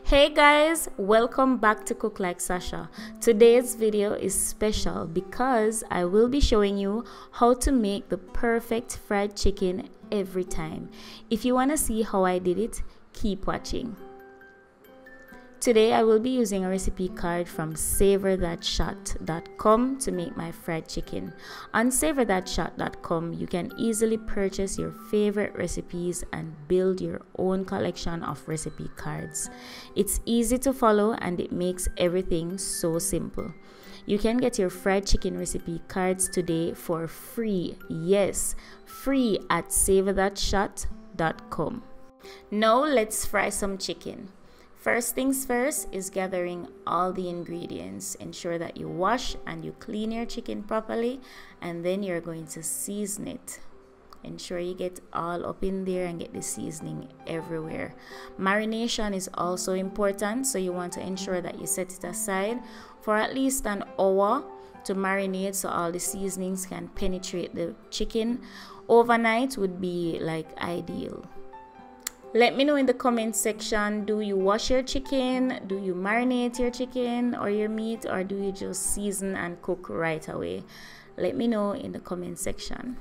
Hey guys, welcome back to Cook Like Sasha. Today's video is special because I will be showing you how to make the perfect fried chicken every time. If you want to see how I did it, keep watching. Today I will be using a recipe card from SavorThatShot.com to make my fried chicken. On SavorThatShot.com you can easily purchase your favorite recipes and build your own collection of recipe cards. It's easy to follow and it makes everything so simple. You can get your fried chicken recipe cards today for free. Yes, free at SavorThatShot.com. Now let's fry some chicken. First things first is gathering all the ingredients. Ensure that you wash and you clean your chicken properly, and then you're going to season it. Ensure you get all up in there and get the seasoning everywhere. Marination is also important, so you want to ensure that you set it aside for at least an hour to marinate so all the seasonings can penetrate the chicken. Overnight would be like ideal. Let me know in the comment section, do you wash your chicken? Do you marinate your chicken or your meat, or do you just season and cook right away? Let me know in the comment section.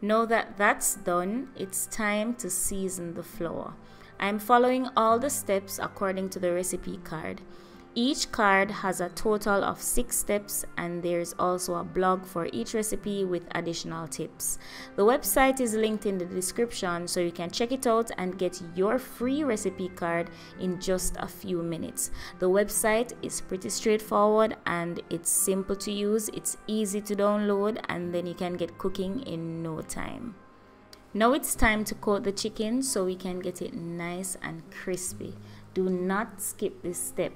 Now that that's done, it's time to season the flour. I'm following all the steps according to the recipe card. Each card has a total of 6 steps, and there's also a blog for each recipe with additional tips. The website is linked in the description, so you can check it out and get your free recipe card in just a few minutes. The website is pretty straightforward and it's simple to use, it's easy to download, and then you can get cooking in no time. Now it's time to coat the chicken so we can get it nice and crispy. Do not skip this step.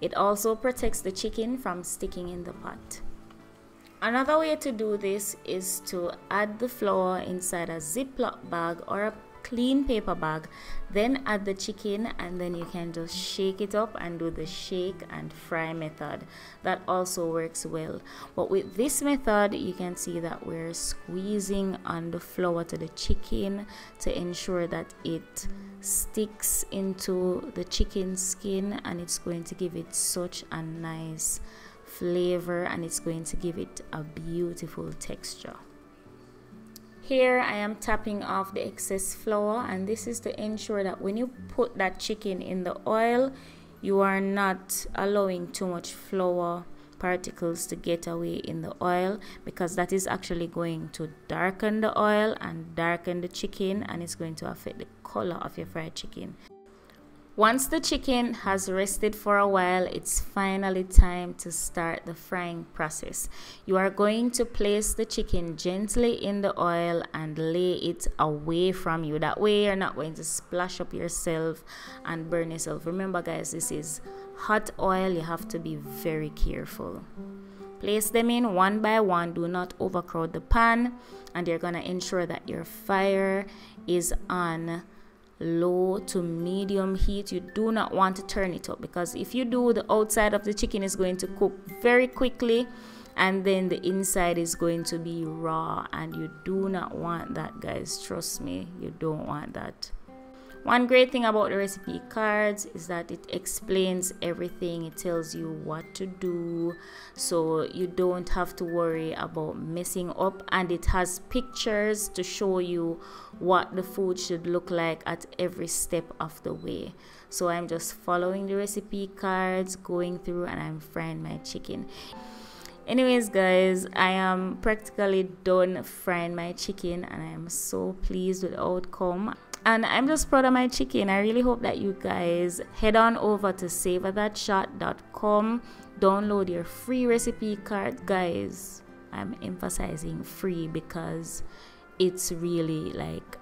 It also protects the chicken from sticking in the pot. Another way to do this is to add the flour inside a Ziploc bag or a clean paper bag, then add the chicken, and then you can just shake it up and do the shake and fry method. That also works well, but with this method you can see that we're squeezing on the flour to the chicken to ensure that it sticks into the chicken skin, and it's going to give it such a nice flavor and it's going to give it a beautiful texture. Here I am tapping off the excess flour, and this is to ensure that when you put that chicken in the oil, you are not allowing too much flour particles to get away in the oil, because that is actually going to darken the oil and darken the chicken, and it's going to affect the color of your fried chicken. Once the chicken has rested for a while, it's finally time to start the frying process. You are going to place the chicken gently in the oil and lay it away from you. That way you're not going to splash up yourself and burn yourself. Remember guys, this is hot oil, you have to be very careful. Place them in one by one, do not overcrowd the pan, and you're gonna ensure that your fire is on low to medium heat. You do not want to turn it up, because if you do, the outside of the chicken is going to cook very quickly and then the inside is going to be raw, and you do not want that, guys. Trust me, you don't want that. One great thing about the recipe cards is that it explains everything. It tells you what to do, so you don't have to worry about messing up, and it has pictures to show you what the food should look like at every step of the way. So I'm just following the recipe cards, going through, and I'm frying my chicken. Anyways guys, I am practically done frying my chicken and I am so pleased with the outcome. And I'm just proud of my chicken. I really hope that you guys head on over to SavorThatShot.com, download your free recipe card. Guys, I'm emphasizing free because it's really like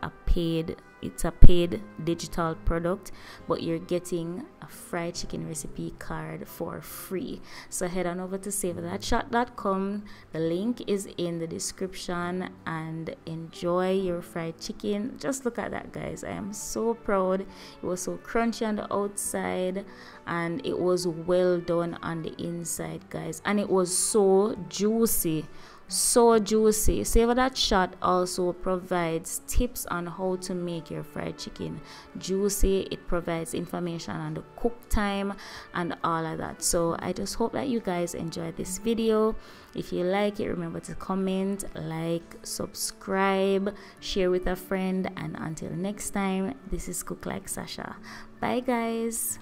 it's a paid digital product, but you're getting a fried chicken recipe card for free. So head on over to SavorThatShot.com. the link is in the description, and enjoy your fried chicken. Just look at that, guys. I am so proud. It was so crunchy on the outside and it was well done on the inside, guys, and it was so juicy. so juicy. Savor That Shot also provides tips on how to make your fried chicken juicy. It provides information on the cook time and all of that. So I just hope that you guys enjoyed this video. If you like it, remember to comment, like, subscribe, share with a friend, and until next time, this is Cook Like Sasha. Bye guys.